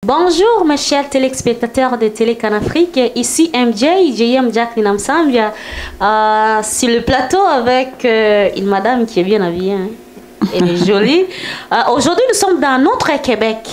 Bonjour mes chers téléspectateurs de Télécan Afrique, ici MJ, JM Jacqueline Amsambia, sur le plateau avec une madame qui est bien habillée, hein. Elle est jolie. Aujourd'hui nous sommes dans notre Québec,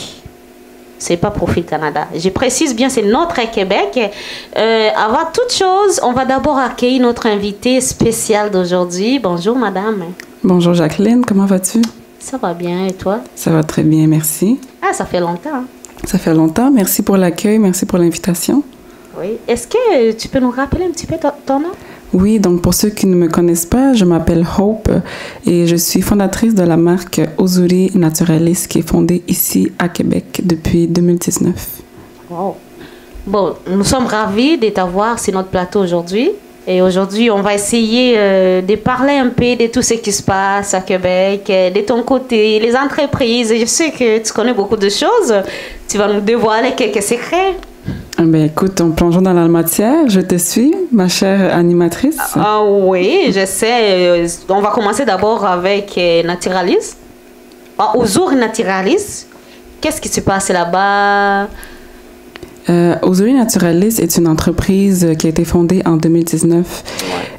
c'est pas Profil Canada, je précise bien c'est notre Québec. Avant toute chose, on va d'abord accueillir notre invité spécial d'aujourd'hui. Bonjour madame. Bonjour Jacqueline, comment vas-tu? Ça va bien et toi? Ça va très bien, merci. Ah, ça fait longtemps. Hein? Ça fait longtemps. Merci pour l'accueil, merci pour l'invitation. Oui. Est-ce que tu peux nous rappeler un petit peu ton nom? Oui, donc pour ceux qui ne me connaissent pas, je m'appelle Hope et je suis fondatrice de la marque Uzuri Naturalis qui est fondée ici à Québec depuis 2019. Wow. Bon, nous sommes ravis de t'avoir sur notre plateau aujourd'hui. Et aujourd'hui, on va essayer de parler un peu de tout ce qui se passe à Québec, de ton côté, les entreprises. Je sais que tu connais beaucoup de choses. Tu vas nous dévoiler quelques secrets. Ben écoute, en plongeant dans la matière, je te suis, ma chère animatrice. Ah oui, je sais. On va commencer d'abord avec Naturalis. Uzuri Naturalis. Qu'est-ce qui se passe là-bas? Uzuri Naturalis est une entreprise qui a été fondée en 2019.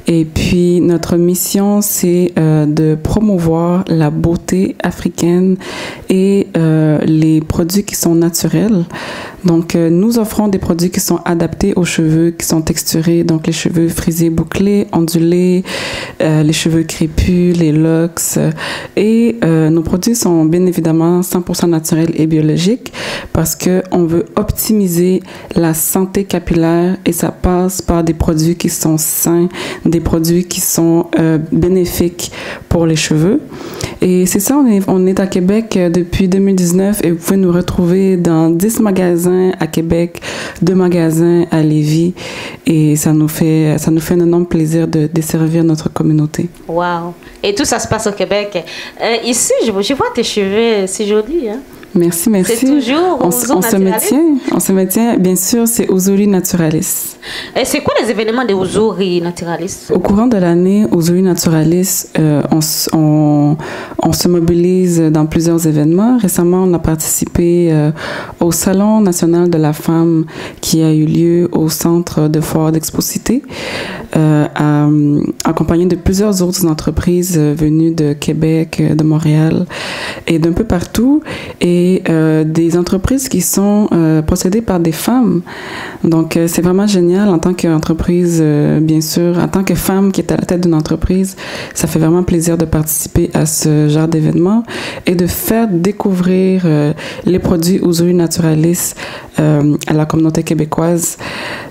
Et puis, notre mission, c'est de promouvoir la beauté africaine et les produits qui sont naturels. Donc, nous offrons des produits qui sont adaptés aux cheveux, qui sont texturés, donc les cheveux frisés, bouclés, ondulés, les cheveux crépus, les locks. Et nos produits sont bien évidemment 100% naturels et biologiques parce qu'on veut optimiser la santé capillaire et ça passe par des produits qui sont sains, des produits qui sont bénéfiques pour les cheveux. Et c'est ça, on est à Québec depuis 2019 et vous pouvez nous retrouver dans 10 magasins à Québec, 2 magasins à Lévis et ça nous fait un énorme plaisir de desservir notre communauté. Wow! Et tout ça se passe au Québec. Ici, je vois tes cheveux, c'est joli, hein? Merci, merci. C'est toujours on se maintient, bien sûr, c'est Uzuri Naturalis. Et c'est quoi les événements de Uzuri Naturalis? Au courant de l'année, Uzuri Naturalis, on se mobilise dans plusieurs événements. Récemment, on a participé au Salon national de la femme qui a eu lieu au centre de foire d'Exposité, accompagné de plusieurs autres entreprises venues de Québec, de Montréal et d'un peu partout. Et des entreprises qui sont possédées par des femmes. Donc, c'est vraiment génial en tant qu'entreprise, bien sûr, en tant que femme qui est à la tête d'une entreprise, ça fait vraiment plaisir de participer à ce genre d'événement et de faire découvrir les produits Uzuri Naturalis à la communauté québécoise.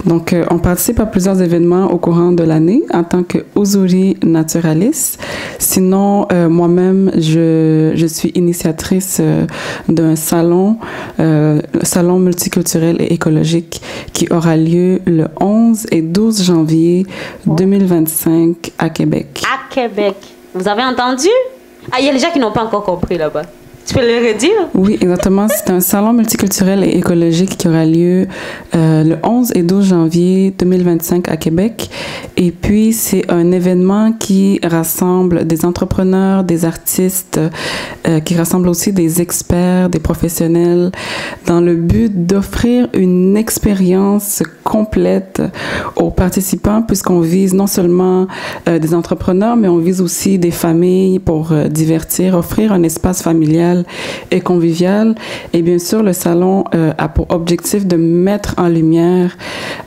Donc, on participe à plusieurs événements au courant de l'année en tant que Uzuri Naturalis. Sinon, moi-même, je suis initiatrice d'un salon multiculturel et écologique qui aura lieu le 11 et 12 janvier 2025 à Québec. À Québec. Vous avez entendu? Ah, il y a les gens qui n'ont pas encore compris là-bas. Tu peux le redire? Oui, exactement. C'est un salon multiculturel et écologique qui aura lieu le 11 et 12 janvier 2025 à Québec. Et puis, c'est un événement qui rassemble des entrepreneurs, des artistes, qui rassemble aussi des experts, des professionnels, dans le but d'offrir une expérience complète aux participants, puisqu'on vise non seulement des entrepreneurs, mais on vise aussi des familles pour divertir, offrir un espace familial et convivial. Et bien sûr, le salon a pour objectif de mettre en lumière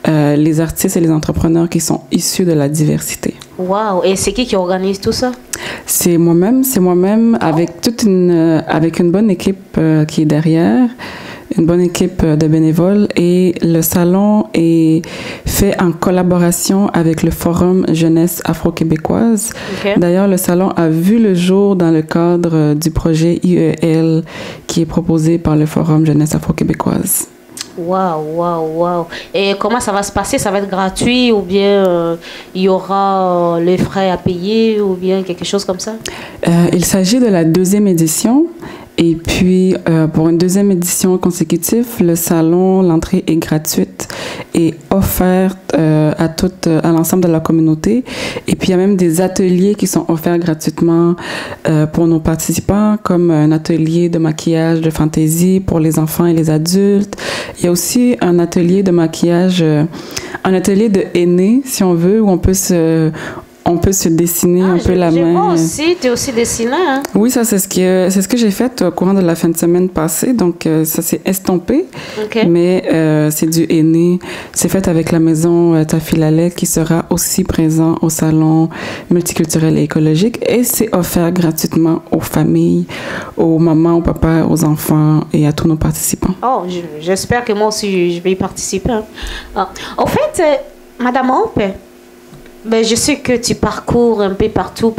les artistes et les entrepreneurs qui sont issus de la diversité. Wow! Et c'est qui organise tout ça? C'est moi-même avec une bonne équipe qui est derrière. Une bonne équipe de bénévoles et le salon est fait en collaboration avec le Forum Jeunesse Afro-Québécoise. Okay. D'ailleurs, le salon a vu le jour dans le cadre du projet IEL qui est proposé par le Forum Jeunesse Afro-Québécoise. Wow. Et comment ça va se passer? Ça va être gratuit ou bien il y aura les frais à payer ou bien quelque chose comme ça? Il s'agit de la 2e édition. Et puis, pour une 2e édition consécutive, le salon, l'entrée est gratuite est offerte à l'ensemble de la communauté. Et puis, il y a même des ateliers qui sont offerts gratuitement pour nos participants, comme un atelier de maquillage de fantaisie pour les enfants et les adultes. Il y a aussi un atelier de maquillage, un atelier de henné, si on veut, où on peut se dessiner un peu la main. Moi aussi, tu es aussi dessiné, hein? Oui, ça, c'est ce que j'ai fait au courant de la fin de semaine passée. Donc, ça s'est estompé, mais c'est du henné. C'est fait avec la maison Tafilalet qui sera aussi présent au salon multiculturel et écologique. Et c'est offert gratuitement aux familles, aux mamans, aux papas, aux enfants et à tous nos participants. Oh, j'espère que moi aussi, je vais y participer. En fait, Madame Hope, ben, je sais que tu parcours un peu partout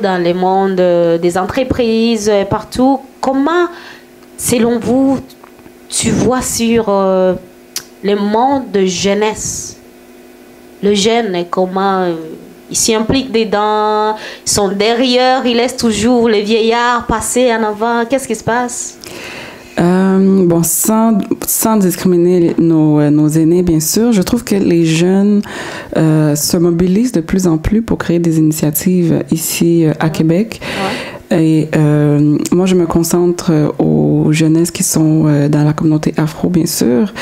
dans le monde des entreprises, partout. Comment, selon vous, tu vois sur le monde de jeunesse, le jeune, comment il s'y implique dedans, ils sont derrière, ils laissent toujours les vieillards passer en avant. Qu'est-ce qui se passe? Bon, sans discriminer nos aînés, bien sûr, je trouve que les jeunes se mobilisent de plus en plus pour créer des initiatives ici à Québec. Et moi, je me concentre aux jeunesses qui sont dans la communauté afro, bien sûr.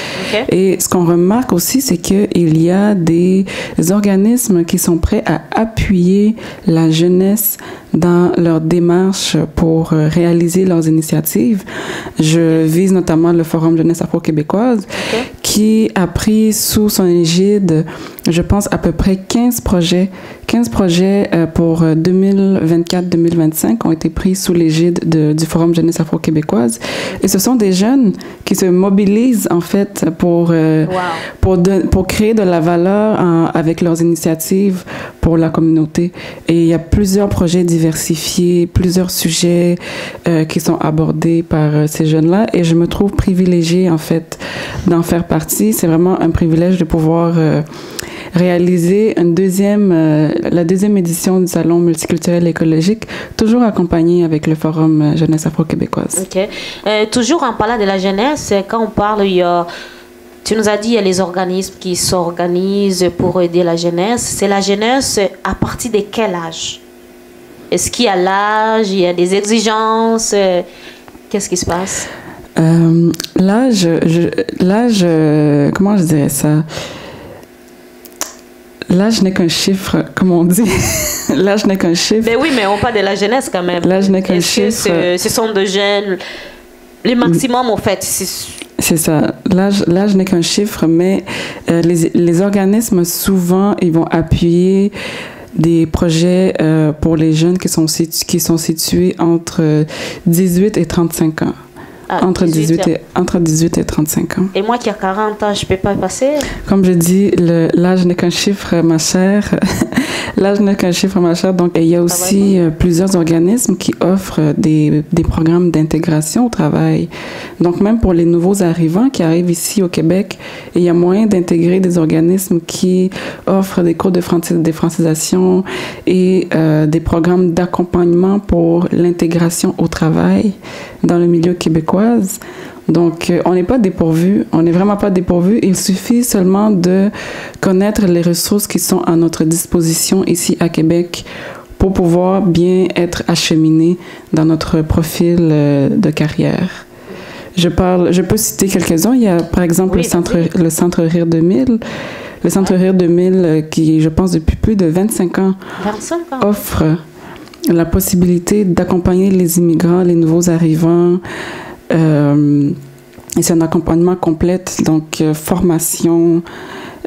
Et ce qu'on remarque aussi, c'est qu'il y a des organismes qui sont prêts à appuyer la jeunesse dans leur démarche pour réaliser leurs initiatives. Je vise notamment le Forum Jeunesse Afro-Québécoise qui a pris sous son égide, je pense, à peu près 15 projets. 15 projets pour 2024-2025 ont été pris sous l'égide du Forum Jeunesse Afro-Québécoise. Et ce sont des jeunes qui se mobilisent, en fait, pour créer de la valeur avec leurs initiatives pour la communauté. Et il y a plusieurs projets diversifiés, plusieurs sujets qui sont abordés par ces jeunes-là. Et je me trouve privilégiée, en fait, d'en faire partie. C'est vraiment un privilège de pouvoir réaliser la deuxième édition du Salon multiculturel écologique, toujours accompagnée avec le Forum Jeunesse Afro-Québécoise. Toujours en parlant de la jeunesse, quand on parle, tu nous as dit, il y a les organismes qui s'organisent pour aider la jeunesse. C'est la jeunesse à partir de quel âge? Est-ce qu'il y a l'âge, il y a des exigences? Qu'est-ce qui se passe? L'âge, comment je dirais ça? L'âge n'est qu'un chiffre, comme on dit. L'âge n'est qu'un chiffre. Mais oui, mais on parle de la jeunesse quand même. L'âge n'est qu'un chiffre. Ce sont de jeunes. Le maximum, en fait. C'est ça. L'âge n'est qu'un chiffre, mais les organismes, souvent, ils vont appuyer des projets pour les jeunes qui sont situés entre 18 et 35 ans. Entre 18 et 35 ans. Et moi qui ai 40 ans, je ne peux pas passer? Comme je dis, l'âge n'est qu'un chiffre, ma chère. L'âge n'est qu'un chiffre, ma chère. Donc, il y a aussi plusieurs organismes qui offrent des programmes d'intégration au travail. Donc, même pour les nouveaux arrivants qui arrivent ici au Québec, il y a moyen d'intégrer des organismes qui offrent des cours de francisation et des programmes d'accompagnement pour l'intégration au travail dans le milieu québécois. Donc, on n'est pas dépourvu, on n'est vraiment pas dépourvu. Il suffit seulement de connaître les ressources qui sont à notre disposition ici à Québec pour pouvoir bien être acheminé dans notre profil de carrière. Je peux citer quelques-uns. Il y a, par exemple, le Centre Rire 2000. Le Centre Rire 2000 qui, je pense, depuis plus de 25 ans, offre la possibilité d'accompagner les immigrants, les nouveaux arrivants. Et c'est un accompagnement complet, donc formation,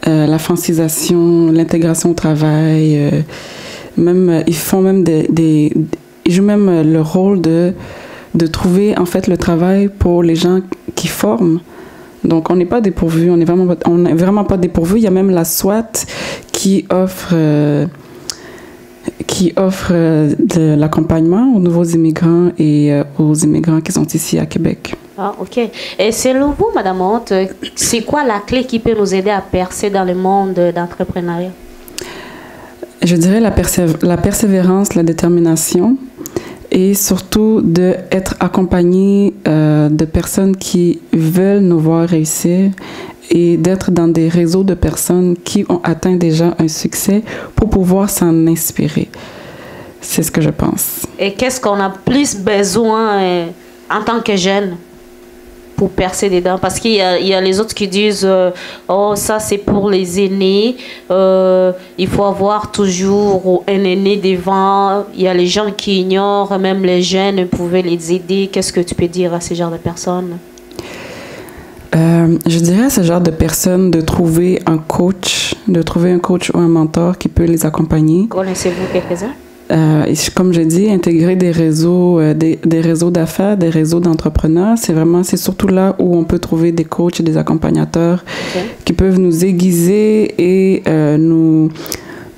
la francisation, l'intégration au travail. Ils font même ils jouent même le rôle de trouver en fait le travail pour les gens qui forment. Donc on n'est pas dépourvu, on n'est vraiment pas dépourvu. Il y a même la SWAT qui offre de l'accompagnement aux nouveaux immigrants et aux immigrants qui sont ici à Québec. Ah, ok. Et selon vous, Madame Hope, c'est quoi la clé qui peut nous aider à percer dans le monde d'entrepreneuriat? Je dirais la persévérance, la détermination et surtout d'être accompagné de personnes qui veulent nous voir réussir et d'être dans des réseaux de personnes qui ont atteint déjà un succès pour pouvoir s'en inspirer. C'est ce que je pense. Et qu'est-ce qu'on a plus besoin en tant que jeune pour percer dedans? Parce qu'il y a les autres qui disent oh, ça c'est pour les aînés, il faut avoir toujours un aîné devant. Il y a les gens qui ignorent, même les jeunes pouvaient les aider. Qu'est-ce que tu peux dire à ce genre de personnes? Je dirais à ce genre de personnes de trouver un coach ou un mentor qui peut les accompagner. Connaissez-vous quelques-uns? Et comme je dis, intégrer des réseaux d'affaires, des réseaux d'entrepreneurs, c'est surtout là où on peut trouver des coachs et des accompagnateurs qui peuvent nous aiguiser et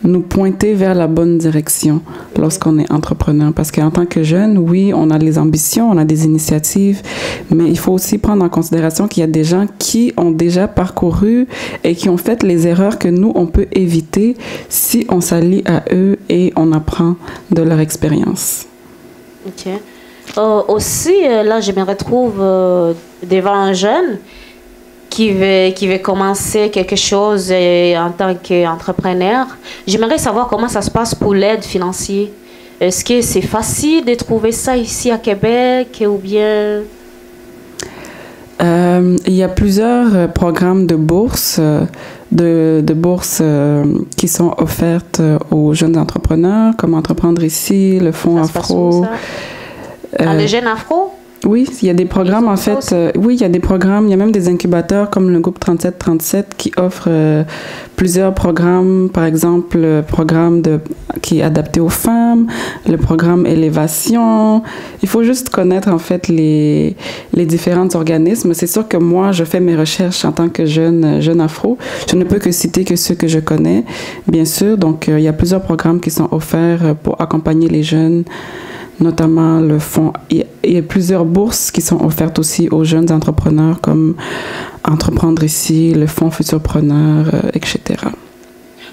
nous pointer vers la bonne direction lorsqu'on est entrepreneur. Parce qu'en tant que jeune, oui, on a les ambitions, on a des initiatives, mais il faut aussi prendre en considération qu'il y a des gens qui ont déjà parcouru et qui ont fait les erreurs que nous, on peut éviter si on s'allie à eux et on apprend de leur expérience. OK. Aussi, là, je me retrouve devant un jeune qui veut commencer quelque chose en tant qu'entrepreneur. J'aimerais savoir comment ça se passe pour l'aide financière. Est-ce que c'est facile de trouver ça ici à Québec ou bien... Il y a plusieurs programmes de bourses, qui sont offertes aux jeunes entrepreneurs, comme Entreprendre ici, le Fonds Afro. Les jeunes Afro? Oui, il y a des programmes, en fait. Oui, il y a des programmes. Il y a même des incubateurs comme le groupe 3737 qui offre plusieurs programmes. Par exemple, le programme qui est adapté aux femmes, le programme Élévation. Il faut juste connaître, en fait, les différents organismes. C'est sûr que moi, je fais mes recherches en tant que jeune afro. Je ne peux que citer que ceux que je connais, bien sûr. Donc, il y a plusieurs programmes qui sont offerts pour accompagner les jeunes, notamment le fonds. Il y a plusieurs bourses qui sont offertes aussi aux jeunes entrepreneurs comme Entreprendre ici, le fonds Futurpreneur, etc.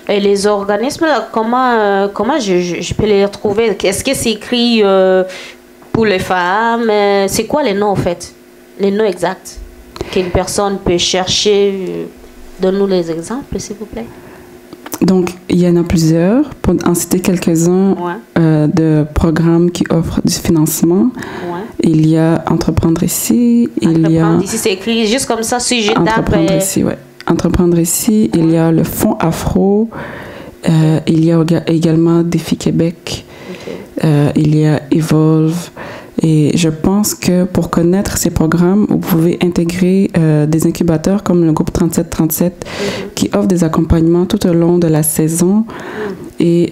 Et les organismes, là, comment je peux les retrouver? Est-ce que c'est écrit pour les femmes? C'est quoi les noms, en fait? Les noms exacts qu'une personne peut chercher? Donne-nous les exemples, s'il vous plaît. Donc, il y en a plusieurs. Pour en citer quelques-uns, de programmes qui offrent du financement. Ouais. Il y a Entreprendre ici. Entreprendre ici, c'est écrit juste comme ça, si je tape... Entreprendre ici, oui. Entreprendre ici, il y a le Fonds Afro. Il y a également Défi Québec. Il y a Evolve. Et je pense que pour connaître ces programmes, vous pouvez intégrer des incubateurs comme le groupe 3737 qui offre des accompagnements tout au long de la saison et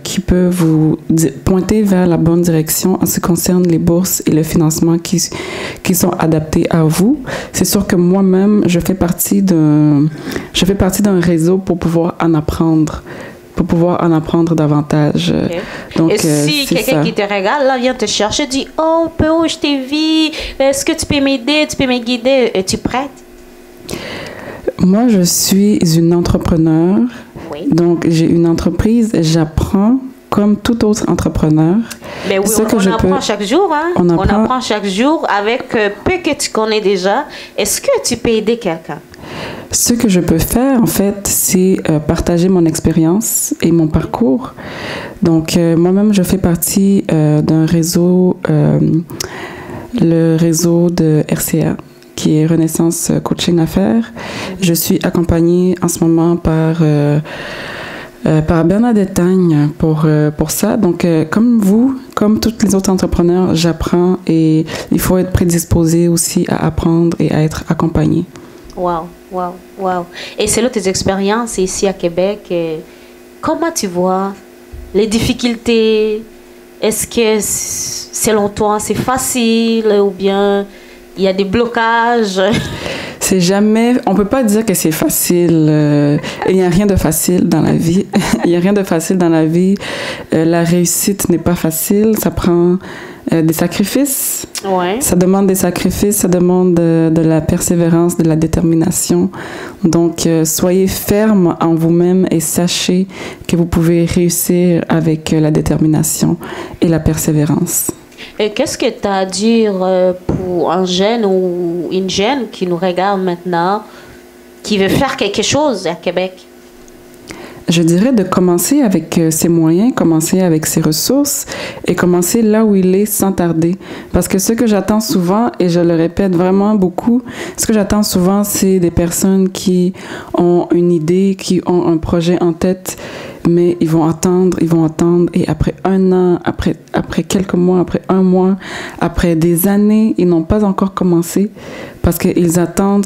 qui peut vous pointer vers la bonne direction en ce qui concerne les bourses et le financement qui sont adaptés à vous. C'est sûr que moi-même, je fais partie d'un réseau pour pouvoir en apprendre davantage. Okay. Donc, et si quelqu'un qui te regarde, là, vient te chercher, dit « Oh, Péo, je t'ai vu, est-ce que tu peux m'aider, tu peux me guider? Es-tu prête? » Moi, je suis une entrepreneur. Oui. Donc, j'ai une entreprise, j'apprends comme tout autre entrepreneur. Mais oui, on apprend chaque jour. Hein? On apprend chaque jour avec peu que tu connais déjà. Est-ce que tu peux aider quelqu'un? Ce que je peux faire, en fait, c'est partager mon expérience et mon parcours. Donc, moi-même, je fais partie d'un réseau, le réseau de RCA, qui est Renaissance Coaching Affaires. Je suis accompagnée en ce moment par Bernadette Tagne pour ça. Donc, comme vous, comme tous les autres entrepreneurs, j'apprends et il faut être prédisposé aussi à apprendre et à être accompagné. Wow, wow, wow. Et selon tes expériences ici à Québec, comment tu vois les difficultés? Est-ce que, selon toi, c'est facile ou bien il y a des blocages? C'est jamais... On peut pas dire que c'est facile. Il n'y a rien de facile dans la vie. Il n'y a rien de facile dans la vie. La réussite n'est pas facile. Ça prend des sacrifices. Ouais. Ça demande des sacrifices. Ça demande de la persévérance, de la détermination. Donc, soyez ferme en vous-même et sachez que vous pouvez réussir avec la détermination et la persévérance. Et qu'est-ce que tu as à dire pour un jeune ou une jeune qui nous regarde maintenant, qui veut faire quelque chose à Québec? Je dirais de commencer avec ses moyens, commencer avec ses ressources et commencer là où il est sans tarder. Parce que ce que j'attends souvent, et je le répète vraiment beaucoup, ce que j'attends souvent, c'est des personnes qui ont une idée, qui ont un projet en tête, mais ils vont attendre, et après 1 an, après quelques mois, après 1 mois, après des années, ils n'ont pas encore commencé parce qu'ils attendent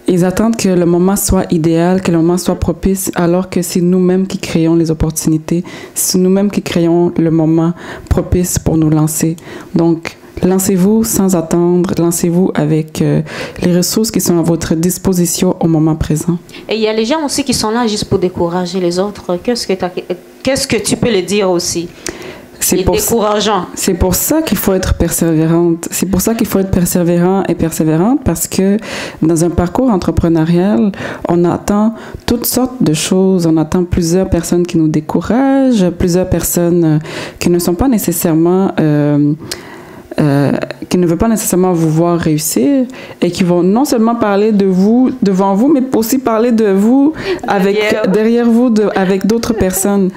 ils attendent que le moment soit idéal, que le moment soit propice, alors que c'est nous-mêmes qui créons les opportunités, c'est nous-mêmes qui créons le moment propice pour nous lancer. Donc, lancez-vous sans attendre, lancez-vous avec les ressources qui sont à votre disposition au moment présent. Et il y a les gens aussi qui sont là juste pour décourager les autres. Qu'est-ce que tu peux les dire aussi? C'est décourageant. C'est pour ça qu'il faut être persévérante. C'est pour ça qu'il faut être persévérant et persévérante parce que dans un parcours entrepreneurial, on attend toutes sortes de choses. On attend plusieurs personnes qui nous découragent, plusieurs personnes qui ne sont pas nécessairement... qui ne veulent pas nécessairement vous voir réussir et qui vont non seulement parler de vous devant vous, mais aussi parler de vous derrière vous avec d'autres personnes.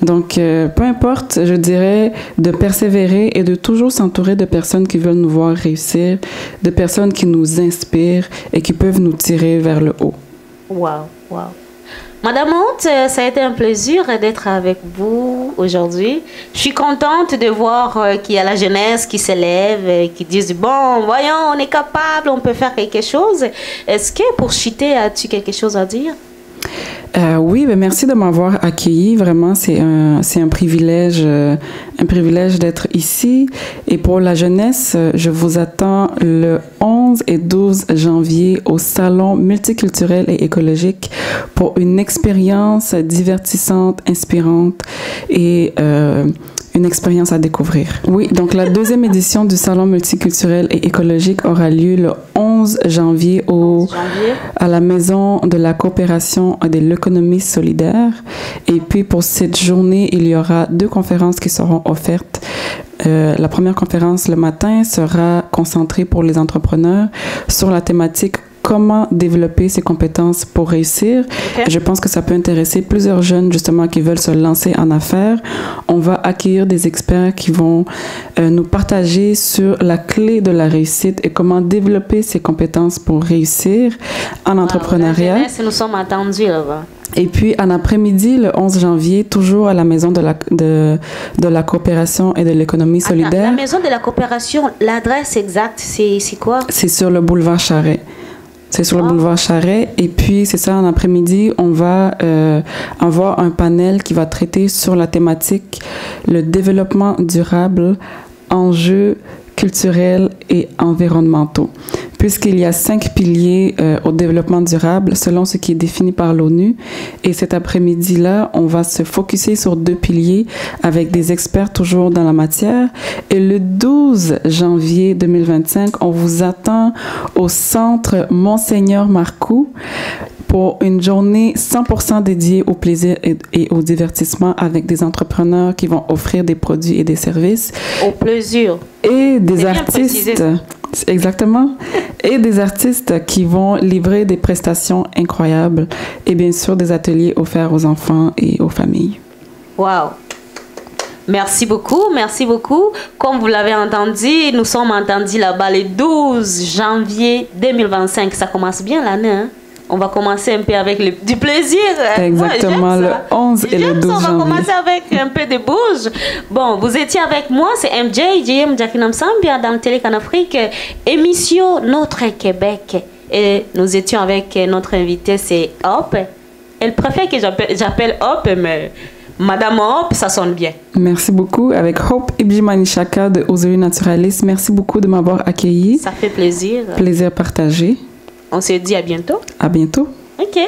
Donc, peu importe, je dirais de persévérer et de toujours s'entourer de personnes qui veulent nous voir réussir, de personnes qui nous inspirent et qui peuvent nous tirer vers le haut. Wow, wow. Madame Honte, ça a été un plaisir d'être avec vous aujourd'hui. Je suis contente de voir qu'il y a la jeunesse qui s'élève, qui disent, bon, voyons, on est capable, on peut faire quelque chose. Est-ce que pour Chité, as-tu quelque chose à dire? Oui, ben merci de m'avoir accueilli. Vraiment, c'est un privilège d'être ici. Et pour la jeunesse, je vous attends le 11 et 12 janvier au Salon multiculturel et écologique pour une expérience divertissante, inspirante et une expérience à découvrir. Oui, donc la 2e édition du Salon multiculturel et écologique aura lieu le 11 janvier à la Maison de la coopération et de l'économie solidaire. Et puis pour cette journée, il y aura 2 conférences qui seront offertes. La première conférence le matin sera concentrée pour les entrepreneurs sur la thématique comment développer ses compétences pour réussir. Okay. Je pense que ça peut intéresser plusieurs jeunes justement qui veulent se lancer en affaires. On va accueillir des experts qui vont nous partager sur la clé de la réussite et comment développer ses compétences pour réussir en entrepreneuriat. Nous sommes attendus là-bas. Et puis, en après-midi, le 11 janvier, toujours à la Maison de la coopération et de l'économie solidaire. La Maison de la coopération, l'adresse exacte, c'est quoi? C'est sur le boulevard Charest. C'est sur le boulevard Charest. Et puis, c'est ça, en après-midi, on va avoir un panel qui va traiter sur la thématique le développement durable, enjeux culturels et environnementaux. Puisqu'il y a 5 piliers au développement durable selon ce qui est défini par l'ONU. Et cet après-midi-là, on va se focusser sur 2 piliers avec des experts toujours dans la matière. Et le 12 janvier 2025, on vous attend au centre Monseigneur Marcoux pour une journée 100% dédiée au plaisir et au divertissement avec des entrepreneurs qui vont offrir des produits et des services. Au plaisir. Et des artistes. Exactement. Et des artistes qui vont livrer des prestations incroyables et bien sûr des ateliers offerts aux enfants et aux familles. Wow. Merci beaucoup, merci beaucoup. Comme vous l'avez entendu, nous sommes entendus là-bas le 12 janvier 2025. Ça commence bien l'année, hein? On va commencer un peu avec du plaisir. Exactement, le 11 et le 12 janvier. On va commencer avec un peu de bouge. Bon, vous étiez avec moi, c'est MJ, JM Jackie Namsambia dans Télé Canafrique, émission Notre Québec. Et nous étions avec notre invité, c'est Hop. Elle préfère que j'appelle Hop, mais Madame Hop, ça sonne bien. Merci beaucoup. Avec Hope Ibjimanishaka de Ozuri Naturalis, merci beaucoup de m'avoir accueilli. Ça fait plaisir. Plaisir partagé. On se dit à bientôt. À bientôt. OK.